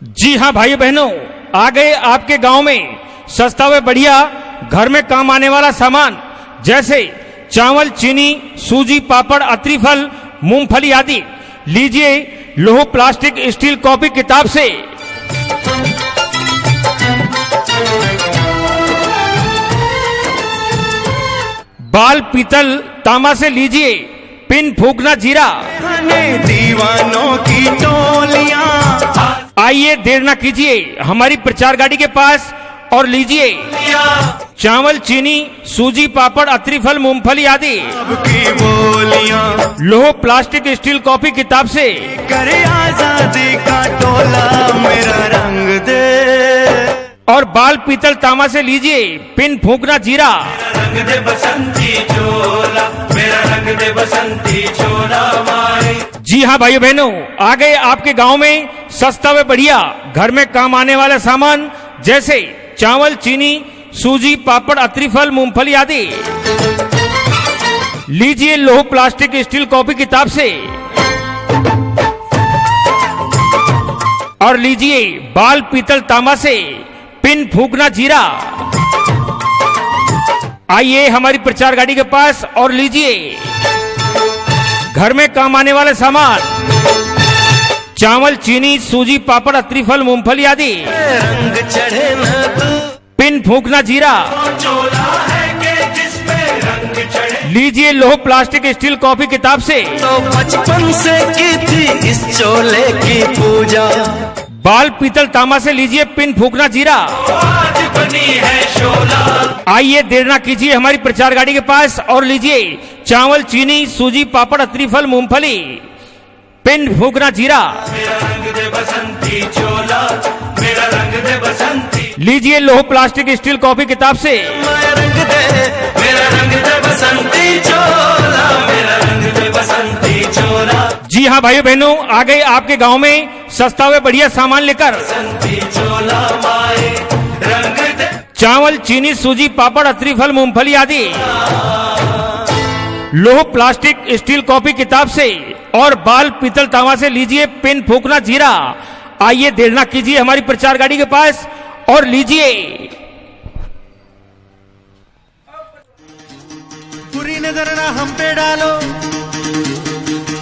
जी हाँ भाई बहनों, आ गए आपके गांव में सस्ता व बढ़िया घर में काम आने वाला सामान, जैसे चावल, चीनी, सूजी, पापड़, अतरी फल, मूंगफली आदि। लीजिए लोह, प्लास्टिक, स्टील, कॉपी, किताब से। बाल, पीतल, तांबा से लीजिए पिन, फूकना, जीरा। दीवानों की टोलियां, आइए देर ना कीजिए हमारी प्रचार गाड़ी के पास और लीजिए चावल, चीनी, सूजी, पापड़, अतरी फल, मूंगफली आदि। सबकी बोलियां, लोह, प्लास्टिक, स्टील, कॉपी, किताब से। करे आजादी का टोला, मेरा रंग दे। और बाल, पीतल, तांबा से लीजिए पिन, फूकना, जीरा। रंग दे बसंती चोला, मेरा रंग दे बसंती चोला माए। जी हाँ भाइयों बहनों, आ गए आपके गांव में सस्ता व बढ़िया घर में काम आने वाला सामान, जैसे चावल, चीनी, सूजी, पापड़, अतरी फल, मूंगफली आदि। लीजिए लोह, प्लास्टिक, स्टील, कॉपी, किताब से। और लीजिए बाल, पीतल, तांबा से पिन, फूकना, जीरा। आइए हमारी प्रचार गाड़ी के पास और लीजिए घर में काम आने वाले सामान, चावल, चीनी, सूजी, पापड़, अतरी फल, मूंगफली आदि। रंग चढ़े न तू, पिन, फूकना, जीरा। चोला है कि जिस पे रंग चढ़े। लीजिए लोह, प्लास्टिक, स्टील, कॉपी, किताब से। तो बचपन से की थी इस चोले की पूजा, बाल, पीतल, तांबा से लीजिए पिन, फूकना, जीरा। आज बनी है शोला। आइए देर ना कीजिए हमारी प्रचार गाड़ी के पास और लीजिए चावल, चीनी, सूजी, पापड़, अतरी फल, मूंगफली, पिन, फूकना, जीरा। मेरा रंग दे बसंती चोला, मेरा रंग दे बसंती। लीजिए लोह, प्लास्टिक, स्टील, कॉपी, किताब से। मेरा रंग दे बसंती चोला, मेरा रंग दे बसंती चोला। जी हाँ भाइयों बहनों, आ गए आपके गांव में सस्ता व बढ़िया सामान लेकर। बसंती चोला माए, रंग दे। चावल, चीनी, सूजी, पापड़, अतरी फल, मूंगफली आदि। लोह, प्लास्टिक, स्टील, कॉपी, किताब से। और बाल, पीतल, तांबा से लीजिए पिन, फूकना, जीरा। आइए देर ना कीजिए हमारी प्रचार गाड़ी के पास और लीजिए। बुरी नजर ना हम पे डालो,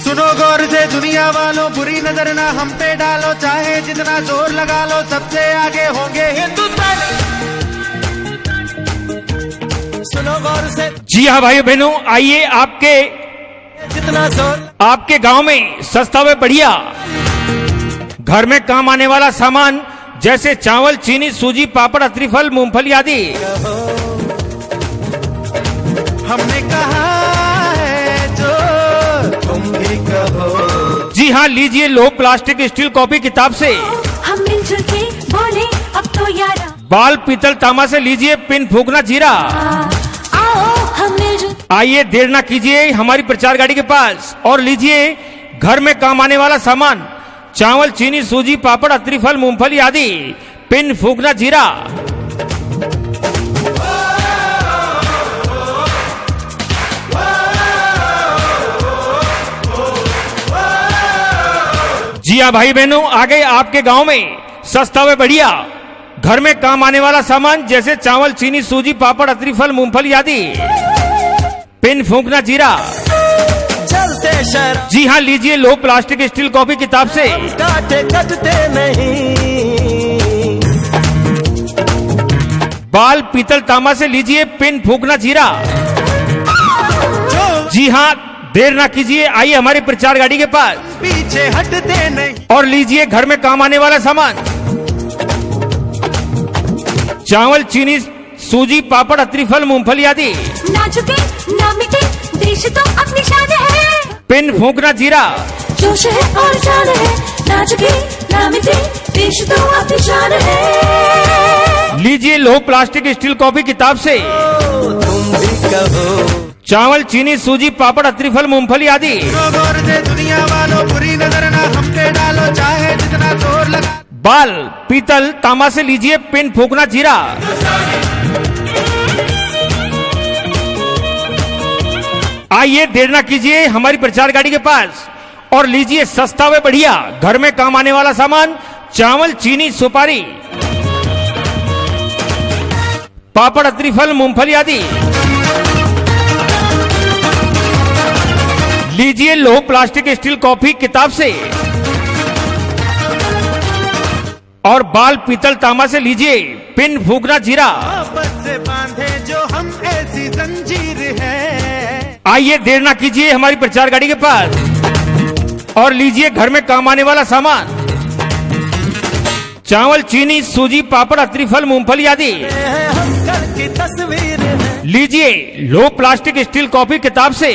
सुनो गौर से दुनिया वालों, बुरी नजर ना हम पे डालो, चाहे जितना जोर लगा लो, सबसे आगे होंगे हिंदुस्तानी। सुनो गौर से, जी हाँ भाइयों बहनों, आइए जितना जोर। आपके गांव में सस्ता व बढ़िया घर में काम आने वाला सामान, जैसे चावल, चीनी, सूजी, पापड़, अतरी फल, मूंगफली आदि। हमने कहा है जो तुम भी कहो। जी हाँ, लीजिए लोह, प्लास्टिक, स्टील, कॉपी, किताब से। हम मिलजुल के बोले अब तो यारा। बाल, पीतल, तांबा से लीजिए पिन, फूकना, जीरा। आओ हम मिलजुल। आइए देर ना कीजिए हमारी प्रचार गाड़ी के पास और लीजिए घर में काम आने वाला सामान, चावल, चीनी, सूजी, पापड़, अतरी फल, मूंगफली आदि। पिन, फूकना, जीरा। जी हाँ भाई बहनों, आ गए आपके गांव में सस्ता व बढ़िया घर में काम आने वाला सामान, जैसे चावल, चीनी, सूजी, पापड़, अतरी फल, मूंगफली आदि। पिन, फूकना, जीरा। चलते शराब जी हाँ, लीजिए लोह, प्लास्टिक, स्टील, कॉपी, किताब से। काटे कटते नहीं, बाल, पीतल, तांबा से लीजिए पिन, फूकना, जीरा। जो जी हाँ, देर ना कीजिए, आइए हमारी प्रचार गाड़ी के पास पीछे हटते नहीं। और लीजिए घर में काम आने वाला सामान, चावल, चीनी, सूजी, पापड़, अतरी फल, मूंगफली आदि। ना झुके ना मिटे, देश तो अपनी शान है। पिन, फूकना, जीरा। जोश है और जान है, ना झुके ना मिटे, देश तो अपनी शान है। लीजिए लोह, प्लास्टिक, स्टील, कॉपी, किताब से। तुम भी कहो। चावल, चीनी, सूजी, पापड़, अतरी फल, मूंगफली आदि। सुनो गौर से दुनिया वालों, बुरी नजर ना हम पे डालो, चाहे जितना जोर लगा। बाल, पीतल, तांबा से लीजिए पिन, फूकना, जीरा। आइए देर ना कीजिए हमारी प्रचार गाड़ी के पास और लीजिए सस्ता व बढ़िया घर में काम आने वाला सामान, चावल, चीनी, सुपारी, पापड़, अत्रिफल, मूंगफली आदि। लीजिए लोह, प्लास्टिक, स्टील, कॉफी किताब से, और बाल, पीतल, तांबा से लीजिए पिन, फूकना, जीरा। मोहब्बत से बांधे जो हम ऐसी जंजीर है। आइए देर ना कीजिए हमारी प्रचार गाड़ी के पास और लीजिए घर में काम आने वाला सामान। चावल, चीनी, सूजी, पापड़, अत्रिफल, मूंगफली आदि। हम घर की तस्वीर है। लीजिए लोह, प्लास्टिक, स्टील, कॉफी किताब से,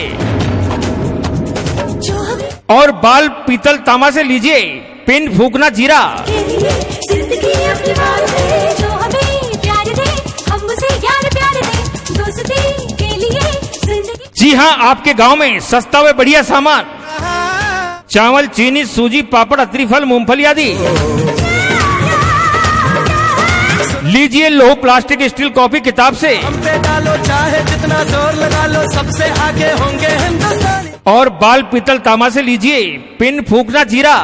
जो हमें और बाल, पीतल, तांबा से लीजिए पिन, फूकना, जीरा। के लिए जिंदगी अपनी बात है। जो हमें प्यार दे, हम उसे यार प्यार दे। दोस्ती के लिए जिंदगी। जी हाँ, आपके गांव में सस्ता व बढ़िया सामान, चावल, चीनी, सूजी, पापड़, अत्रिफल, मूंगफली आदि। लीजिए लोह, प्लास्टिक, स्टील, कॉफी किताब से, हम पे डालो चाहे जितना जोर लगा लो, सबसे आगे होंगे हिंदुस्तानी। और बाल, पीतल, तांबा से लीजिए पिन, फूकना, जीरा।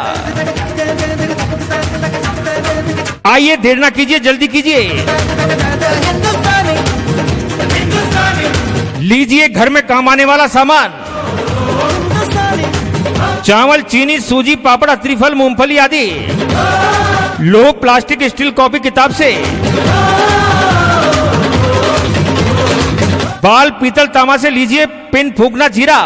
आइए देर ना कीजिए, जल्दी कीजिए। हिंदुस्तानी, हिंदुस्तानी, लीजिए घर में काम आने वाला सामान, हिंदुस्तानी। चावल, चीनी, सूजी, पापड़, अत्रिफल, मूंगफली आदि। लोह, प्लास्टिक, स्टील, कॉफी किताब से, बाल, पीतल, तांबा से लीजिए पिन, फूकना, जीरा।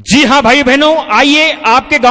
जी हाँ भाई बहनों, आइए आपके गांव